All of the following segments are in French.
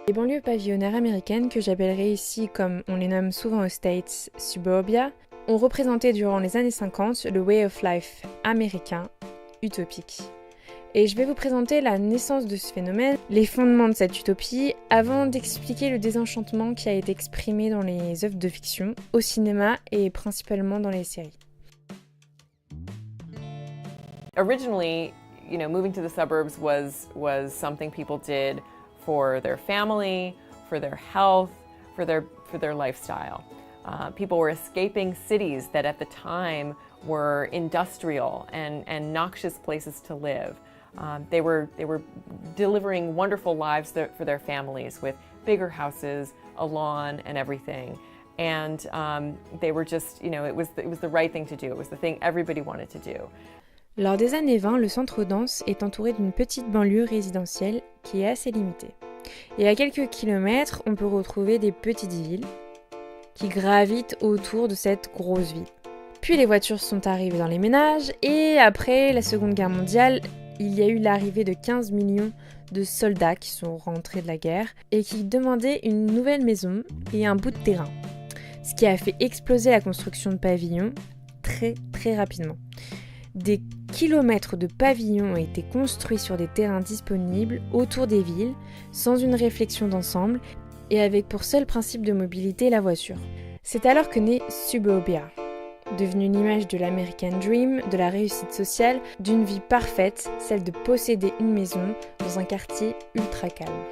Les banlieues pavillonnaires américaines, que j'appellerai ici, comme on les nomme souvent aux States, Suburbia, ont représenté durant les années 50 le way of life américain, utopique. Et je vais vous présenter la naissance de ce phénomène, les fondements de cette utopie, avant d'expliquer le désenchantement qui a été exprimé dans les œuvres de fiction, au cinéma et principalement dans les séries. Originally, moving to the suburbs was something people did for their family, for their health, for their lifestyle. People were escaping cities that at the time were industrial and noxious places to live. They were delivering wonderful lives for their families with bigger houses, a lawn, and everything. And they were just, it was the right thing to do. It was the thing everybody wanted to do. Lors des années 20, le centre danse est entouré d'une petite banlieue résidentielle qui est assez limitée. Et à quelques kilomètres, on peut retrouver des petites villes qui gravitent autour de cette grosse ville. Puis les voitures sont arrivées dans les ménages et après la Seconde Guerre mondiale, il y a eu l'arrivée de 15 millions de soldats qui sont rentrés de la guerre et qui demandaient une nouvelle maison et un bout de terrain. Ce qui a fait exploser la construction de pavillons très très rapidement. Des kilomètres de pavillons ont été construits sur des terrains disponibles autour des villes, sans une réflexion d'ensemble et avec pour seul principe de mobilité la voiture. C'est alors que naît Suburbia, devenue l'image de l'American Dream, de la réussite sociale, d'une vie parfaite, celle de posséder une maison dans un quartier ultra calme.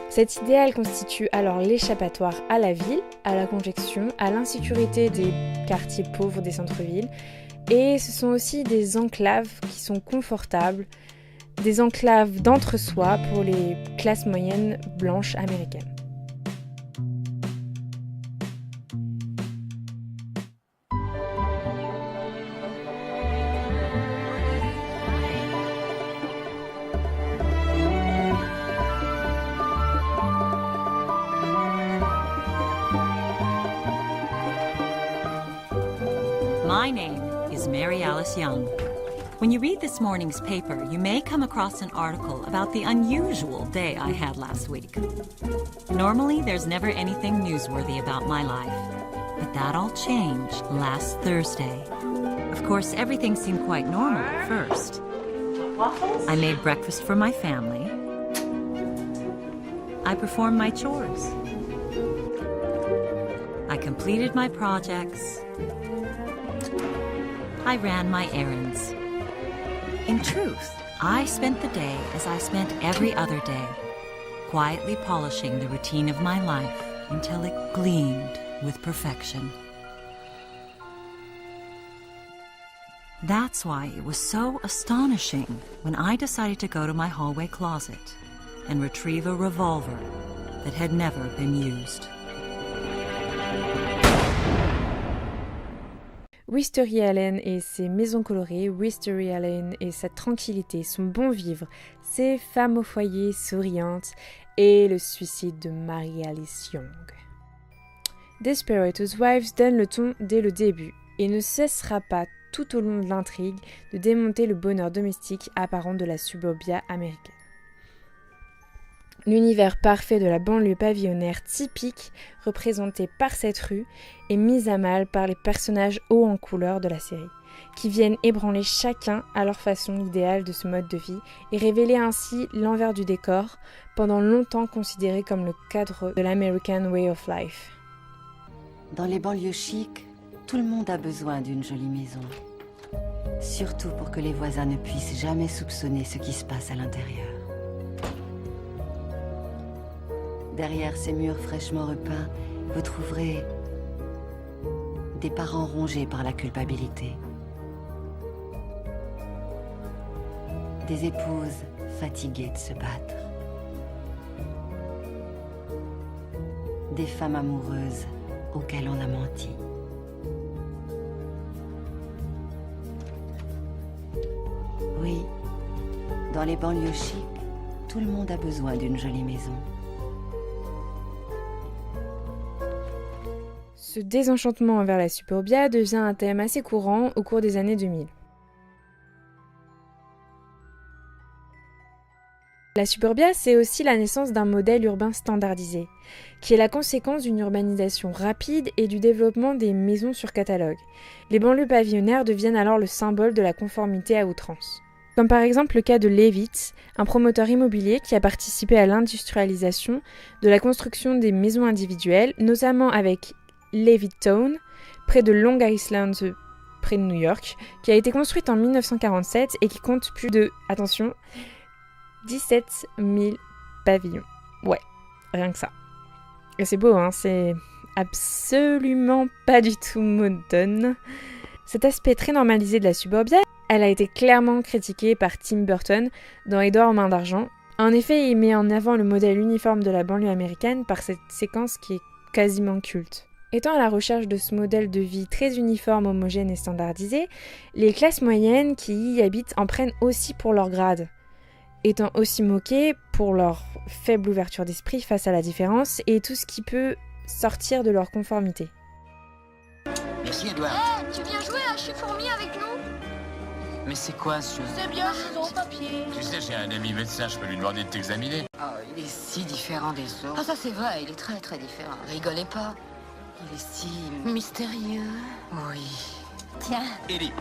Cet idéal constitue alors l'échappatoire à la ville, à la congestion, à l'insécurité des quartiers pauvres des centres-villes. Et ce sont aussi des enclaves qui sont confortables, des enclaves d'entre-soi pour les classes moyennes blanches américaines. My name is Mary Alice Young. When you read this morning's paper, you may come across an article about the unusual day I had last week. Normally, there's never anything newsworthy about my life, but that all changed last Thursday. Of course, everything seemed quite normal at first. I made breakfast for my family. I performed my chores. I completed my projects. I ran my errands. In truth, I spent the day as I spent every other day, quietly polishing the routine of my life until it gleamed with perfection. That's why it was so astonishing when I decided to go to my hallway closet and retrieve a revolver that had never been used. Wisteria Lane et ses maisons colorées, Wisteria Lane et sa tranquillité, son bon vivre, ses femmes au foyer souriantes et le suicide de Mary Alice Young. Desperate Housewives donne le ton dès le début et ne cessera pas tout au long de l'intrigue de démonter le bonheur domestique apparent de la suburbia américaine. L'univers parfait de la banlieue pavillonnaire typique, représenté par cette rue, est mis à mal par les personnages hauts en couleur de la série, qui viennent ébranler chacun à leur façon l'idéal de ce mode de vie et révéler ainsi l'envers du décor, pendant longtemps considéré comme le cadre de l'American Way of Life. Dans les banlieues chics, tout le monde a besoin d'une jolie maison. Surtout pour que les voisins ne puissent jamais soupçonner ce qui se passe à l'intérieur. Derrière ces murs fraîchement repeints, vous trouverez des parents rongés par la culpabilité. Des épouses fatiguées de se battre. Des femmes amoureuses auxquelles on a menti. Oui, dans les banlieues chics, tout le monde a besoin d'une jolie maison. Ce désenchantement envers la suburbia devient un thème assez courant au cours des années 2000. La suburbia, c'est aussi la naissance d'un modèle urbain standardisé, qui est la conséquence d'une urbanisation rapide et du développement des maisons sur catalogue. Les banlieues pavillonnaires deviennent alors le symbole de la conformité à outrance. Comme par exemple le cas de Levitz, un promoteur immobilier qui a participé à l'industrialisation de la construction des maisons individuelles, notamment avec Levittown, près de Long Island, près de New York, qui a été construite en 1947 et qui compte plus de, attention, 17 000 pavillons. Ouais, rien que ça. Et c'est beau, hein, c'est absolument pas du tout monotone. Cet aspect très normalisé de la suburbia, elle a été clairement critiquée par Tim Burton dans Édouard aux mains d'argent. En effet, il met en avant le modèle uniforme de la banlieue américaine par cette séquence qui est quasiment culte. Étant à la recherche de ce modèle de vie très uniforme, homogène et standardisé, les classes moyennes qui y habitent en prennent aussi pour leur grade, étant aussi moquées pour leur faible ouverture d'esprit face à la différence et tout ce qui peut sortir de leur conformité. Merci Edouard. Hey, tu viens jouer à Chez Fourmi avec nous? Mais c'est quoi ce... C'est bien, ciseaux, papier. Tu sais, j'ai un ami médecin, je peux lui demander de t'examiner. Oh, il est si différent des autres. Ah, ça c'est vrai, il est très très différent. Rigolez pas. Il est si... Mystérieux. Oui. Tiens. Ellie,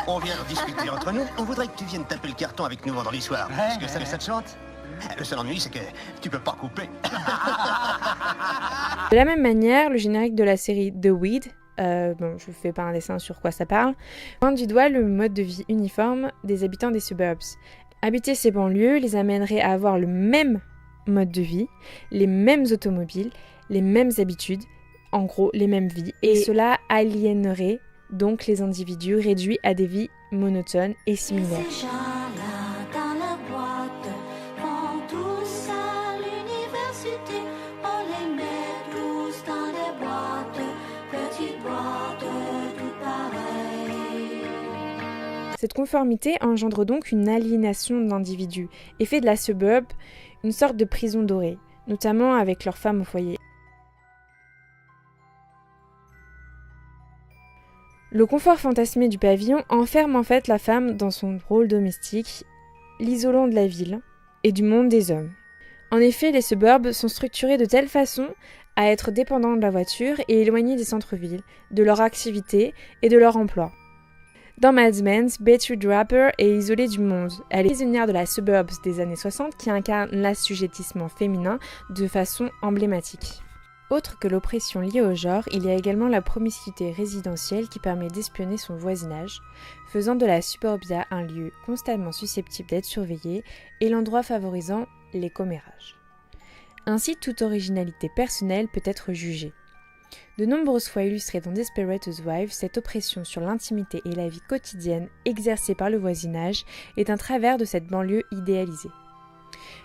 on vient de discuter entre nous. On voudrait que tu viennes taper le carton avec nous vendredi soir. Est-ce que ça te chante? Le seul ennui, c'est que tu peux pas couper. De la même manière, le générique de la série The Weed, je vous fais pas un dessin sur quoi ça parle, pointe du doigt le mode de vie uniforme des habitants des suburbs. Habiter ces banlieues les amènerait à avoir le même mode de vie, les mêmes automobiles, les mêmes habitudes, en gros les mêmes vies, et cela aliénerait donc les individus réduits à des vies monotones et similaires. Cette conformité engendre donc une aliénation d'individus et fait de la suburb une sorte de prison dorée, notamment avec leurs femmes au foyer. Le confort fantasmé du pavillon enferme en fait la femme dans son rôle domestique, l'isolant de la ville et du monde des hommes. En effet, les suburbs sont structurés de telle façon à être dépendants de la voiture et éloignés des centres-villes, de leur activité et de leur emploi. Dans Mad Men, Betty Draper est isolée du monde. Elle est prisonnière de la suburbs des années 60 qui incarne l'assujettissement féminin de façon emblématique. Autre que l'oppression liée au genre, il y a également la promiscuité résidentielle qui permet d'espionner son voisinage, faisant de la suburbia un lieu constamment susceptible d'être surveillé et l'endroit favorisant les commérages. Ainsi, toute originalité personnelle peut être jugée. De nombreuses fois illustrée dans Desperate Housewives, cette oppression sur l'intimité et la vie quotidienne exercée par le voisinage est un travers de cette banlieue idéalisée.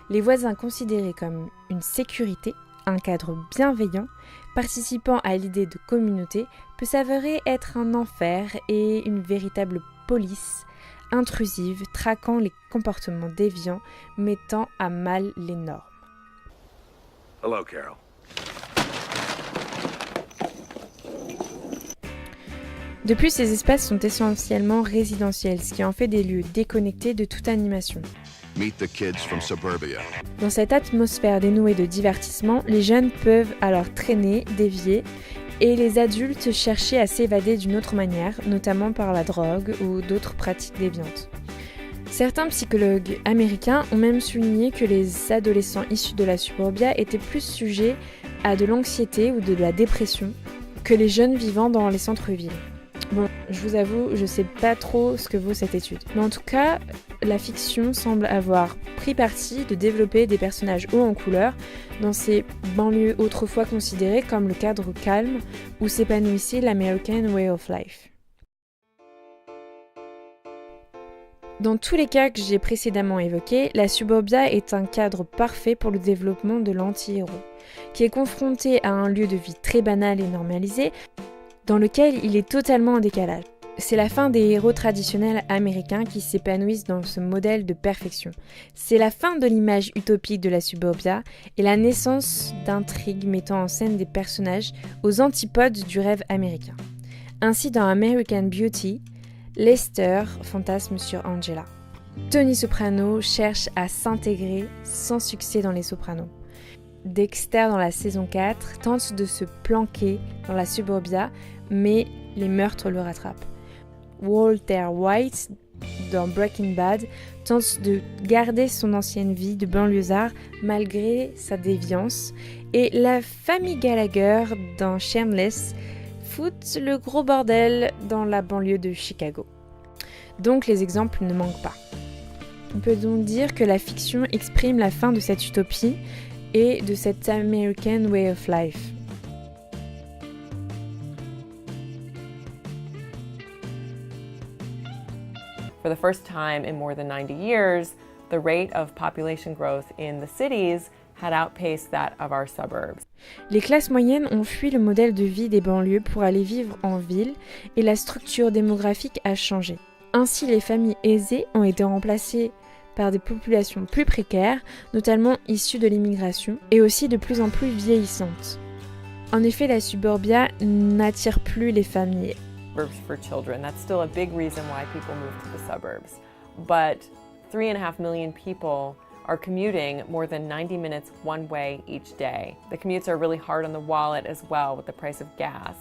Les voisins considérés comme une sécurité, un cadre bienveillant, participant à l'idée de communauté, peut s'avérer être un enfer et une véritable police intrusive, traquant les comportements déviants, mettant à mal les normes. Hello, Carol. De plus, ces espaces sont essentiellement résidentiels, ce qui en fait des lieux déconnectés de toute animation. Meet the kids from Suburbia. Dans cette atmosphère dénouée de divertissement, les jeunes peuvent alors traîner, dévier, et les adultes chercher à s'évader d'une autre manière, notamment par la drogue ou d'autres pratiques déviantes. Certains psychologues américains ont même souligné que les adolescents issus de la suburbia étaient plus sujets à de l'anxiété ou de la dépression que les jeunes vivant dans les centres-villes. Bon, je vous avoue, je sais pas trop ce que vaut cette étude. Mais en tout cas, la fiction semble avoir pris parti de développer des personnages hauts en couleur dans ces banlieues autrefois considérées comme le cadre calme où s'épanouissait l'American Way of Life. Dans tous les cas que j'ai précédemment évoqués, la suburbia est un cadre parfait pour le développement de l'anti-héros, qui est confronté à un lieu de vie très banal et normalisé, dans lequel il est totalement en décalage. C'est la fin des héros traditionnels américains qui s'épanouissent dans ce modèle de perfection. C'est la fin de l'image utopique de la suburbia et la naissance d'intrigues mettant en scène des personnages aux antipodes du rêve américain. Ainsi, dans American Beauty, Lester fantasme sur Angela. Tony Soprano cherche à s'intégrer sans succès dans Les Sopranos. Dexter dans la saison 4 tente de se planquer dans la Suburbia, mais les meurtres le rattrapent. Walter White dans Breaking Bad tente de garder son ancienne vie de banlieusard malgré sa déviance, et la famille Gallagher dans Shameless fout le gros bordel dans la banlieue de Chicago. Donc les exemples ne manquent pas. On peut donc dire que la fiction exprime la fin de cette utopie et de cette American way of life. For the first time in more than 90 years, the rate of population growth in the cities had outpaced that of our suburbs. Les classes moyennes ont fui le modèle de vie des banlieues pour aller vivre en ville et la structure démographique a changé. Ainsi, les familles aisées ont été remplacées par des populations plus précaires, notamment issues de l'immigration, et aussi de plus en plus vieillissantes. En effet, la suburbia n'attire plus les familles. For children, that's still a big reason why people move to the suburbs. But 3.5 million people are commuting more than 90 minutes one way each day. The commutes are really hard on the wallet as well with the price of gas.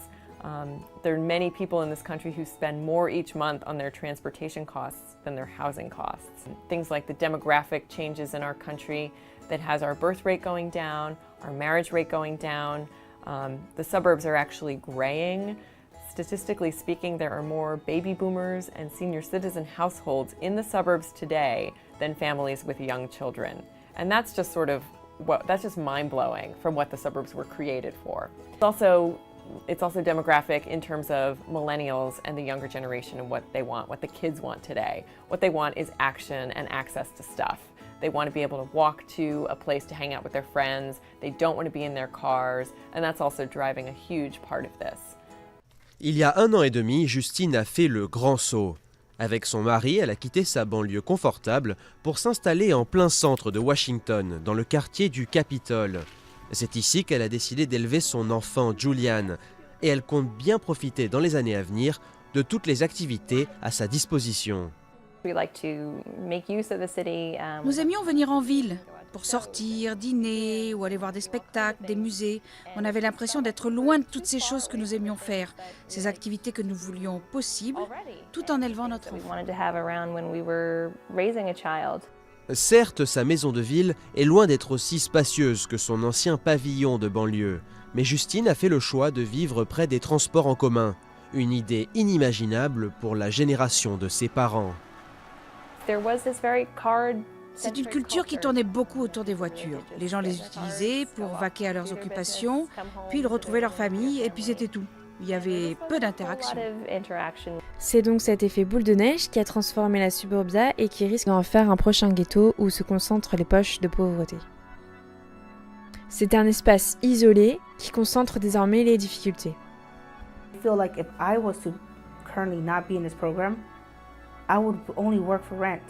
There are many people in this country who spend more each month on their transportation costs than their housing costs. Things like the demographic changes in our country that has our birth rate going down, our marriage rate going down. The suburbs are actually graying. Statistically speaking, there are more baby boomers and senior citizen households in the suburbs today than families with young children. And that's just that's just mind-blowing from what the suburbs were created for. It's also demographic in terms of millennials and the younger generation and what they want, what the kids want today. What they want is action and access to stuff. They want to be able to walk to a place to hang out with their friends. They don't want to be in their cars, and that's also driving a huge part of this. Il y a 1 an et demi, Justine a fait le grand saut. Avec son mari, elle a quitté sa banlieue confortable pour s'installer en plein centre de Washington, dans le quartier du Capitole. C'est ici qu'elle a décidé d'élever son enfant Julian, et elle compte bien profiter dans les années à venir de toutes les activités à sa disposition. Nous aimions venir en ville pour sortir, dîner ou aller voir des spectacles, des musées. On avait l'impression d'être loin de toutes ces choses que nous aimions faire, ces activités que nous voulions possibles, tout en élevant notre enfant. Certes, sa maison de ville est loin d'être aussi spacieuse que son ancien pavillon de banlieue, mais Justine a fait le choix de vivre près des transports en commun, une idée inimaginable pour la génération de ses parents. C'est une culture qui tournait beaucoup autour des voitures. Les gens les utilisaient pour vaquer à leurs occupations, puis ils retrouvaient leur famille, et puis c'était tout. Il y avait peu d'interaction. C'est donc cet effet boule de neige qui a transformé la suburbia et qui risque d'en faire un prochain ghetto où se concentrent les poches de pauvreté. C'est un espace isolé qui concentre désormais les difficultés. I feel like if I was to currently not be in this program, I would only work for rent.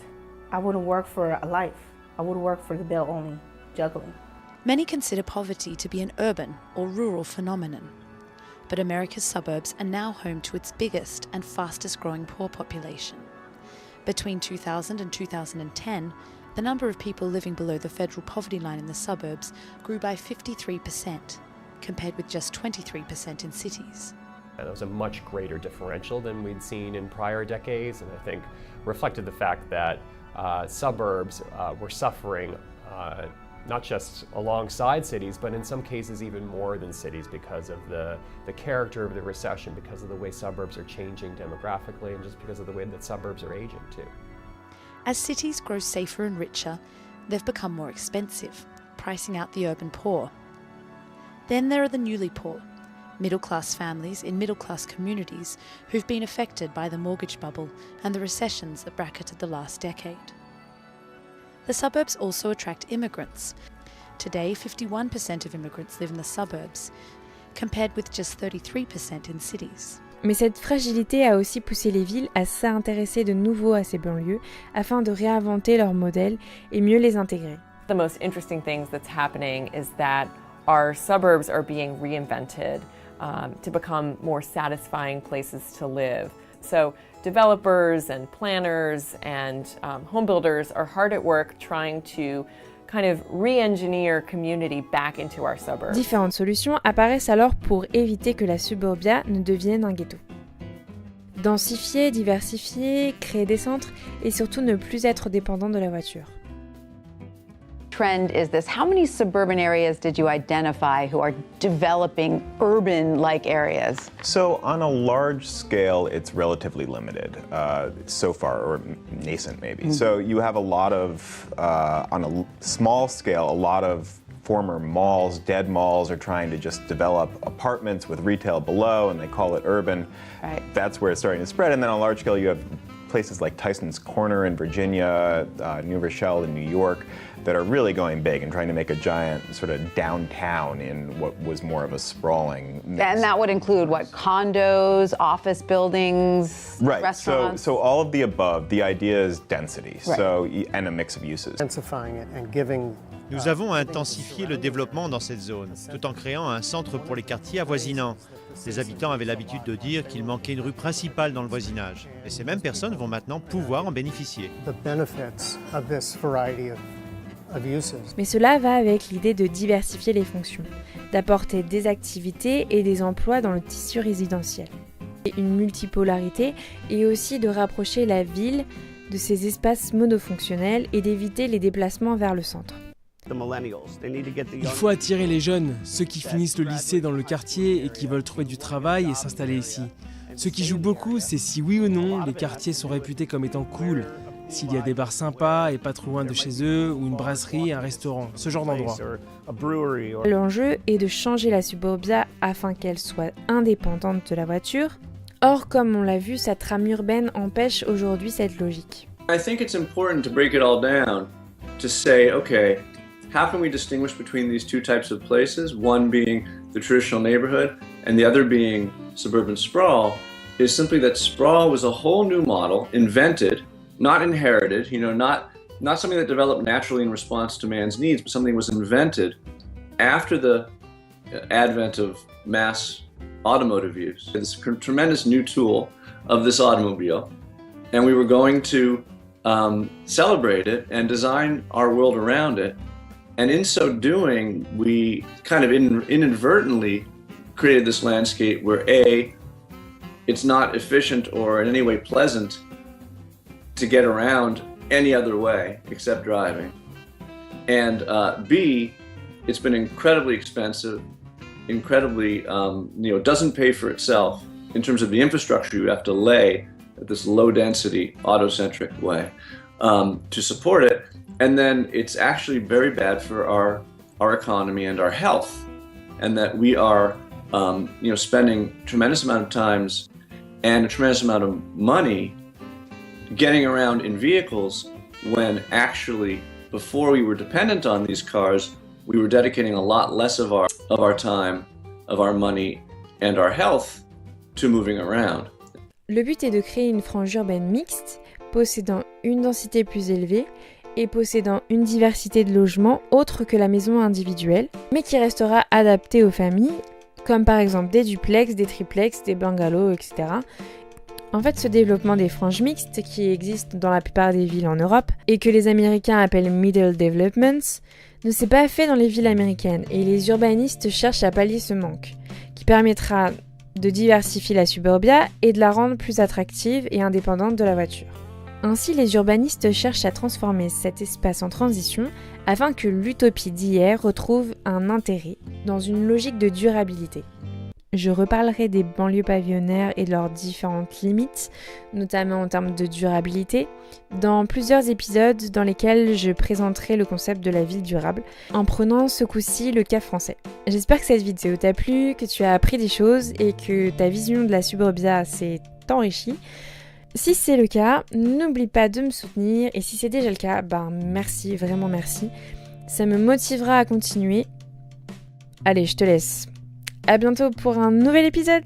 I wouldn't work for a life. I would work for the bill only, juggling. Many consider poverty to be an urban or rural phenomenon. But America's suburbs are now home to its biggest and fastest growing poor population. Between 2000 and 2010, the number of people living below the federal poverty line in the suburbs grew by 53%, compared with just 23% in cities. There was a much greater differential than we'd seen in prior decades, and I think reflected the fact that suburbs were suffering not just alongside cities, but in some cases even more than cities because of the character of the recession, because of the way suburbs are changing demographically, and just because of the way that suburbs are aging too. As cities grow safer and richer, they've become more expensive, pricing out the urban poor. Then there are the newly poor, middle-class families in middle-class communities who've been affected by the mortgage bubble and the recessions that bracketed the last decade. The suburbs also attract immigrants. Today, 51% of immigrants live in the suburbs, compared with just 33% in cities. Mais cette fragilité a aussi poussé les villes à s'intéresser de nouveau à ces banlieues afin de réinventer leur modèle et mieux les intégrer. The most interesting things that's happening is that our suburbs are being reinvented to become more satisfying places to live. So developers and planners and home builders are hard at work trying to kind of re-engineer community back into our suburbs. Différentes solutions apparaissent alors pour éviter que la suburbia ne devienne un ghetto. Densifier, diversifier, créer des centres et surtout ne plus être dépendant de la voiture. Trend is this. How many suburban areas did you identify who are developing urban-like areas? So on a large scale, it's relatively limited so far, or nascent maybe. Mm-hmm. So you have a lot of, on a small scale, a lot of former malls, dead malls, are trying to just develop apartments with retail below, and they call it urban. Right. That's where it's starting to spread. And then on a large scale, you have places like Tyson's Corner in Virginia, New Rochelle in New York, that are really going big and trying to make a giant sort of downtown in what was more of a sprawling mix. And that would include what, condos, office buildings, right. Restaurants? So all of the above, the idea is density, Right. so, and a mix of uses. Nous avons intensifié le développement dans cette zone, tout en créant un centre pour les quartiers avoisinants. Les habitants avaient l'habitude de dire qu'il manquait une rue principale dans le voisinage. Et ces mêmes personnes vont maintenant pouvoir en bénéficier. Mais cela va avec l'idée de diversifier les fonctions, d'apporter des activités et des emplois dans le tissu résidentiel. Et une multipolarité et aussi de rapprocher la ville de ses espaces monofonctionnels et d'éviter les déplacements vers le centre. Il faut attirer les jeunes, ceux qui finissent le lycée dans le quartier et qui veulent trouver du travail et s'installer ici. Ce qui joue beaucoup, c'est si oui ou non les quartiers sont réputés comme étant cool, s'il y a des bars sympas et pas trop loin de chez eux, ou une brasserie, un restaurant, ce genre d'endroit. L'enjeu est de changer la suburbia afin qu'elle soit indépendante de la voiture. Or, comme on l'a vu, sa trame urbaine empêche aujourd'hui cette logique. I think it's important to break it all down, to say, okay, how can we distinguish between these two types of places, one being the traditional neighborhood and the other being suburban sprawl, is simply that sprawl was a whole new model, invented, not inherited, not something that developed naturally in response to man's needs, but something that was invented after the advent of mass automotive use. This tremendous new tool of this automobile, and we were going to celebrate it and design our world around it. And in so doing, we kind of inadvertently created this landscape where A, it's not efficient or in any way pleasant to get around any other way except driving. And B, it's been incredibly expensive, incredibly, doesn't pay for itself in terms of the infrastructure you have to lay at this low density, autocentric way to support it. And then it's actually very bad for our economy and our health. And that we are, spending a tremendous amount of time and a tremendous amount of money getting around in vehicles when actually, before we were dependent on these cars, we were dedicating a lot less of our time, of our money, and our health to moving around. Le but est de créer une frange urbaine mixte, possédant une densité plus élevée et possédant une diversité de logements autre que la maison individuelle, mais qui restera adaptée aux familles, comme par exemple des duplex, des triplex, des bungalows, etc. En fait, ce développement des franges mixtes, qui existent dans la plupart des villes en Europe, et que les Américains appellent middle developments, ne s'est pas fait dans les villes américaines, et les urbanistes cherchent à pallier ce manque, qui permettra de diversifier la suburbia et de la rendre plus attractive et indépendante de la voiture. Ainsi, les urbanistes cherchent à transformer cet espace en transition afin que l'utopie d'hier retrouve un intérêt dans une logique de durabilité. Je reparlerai des banlieues pavillonnaires et de leurs différentes limites, notamment en termes de durabilité, dans plusieurs épisodes dans lesquels je présenterai le concept de la ville durable, en prenant ce coup-ci le cas français. J'espère que cette vidéo t'a plu, que tu as appris des choses et que ta vision de la suburbia s'est enrichie. Si c'est le cas, n'oublie pas de me soutenir et si c'est déjà le cas, merci, vraiment merci. Ça me motivera à continuer. Allez, je te laisse. À bientôt pour un nouvel épisode.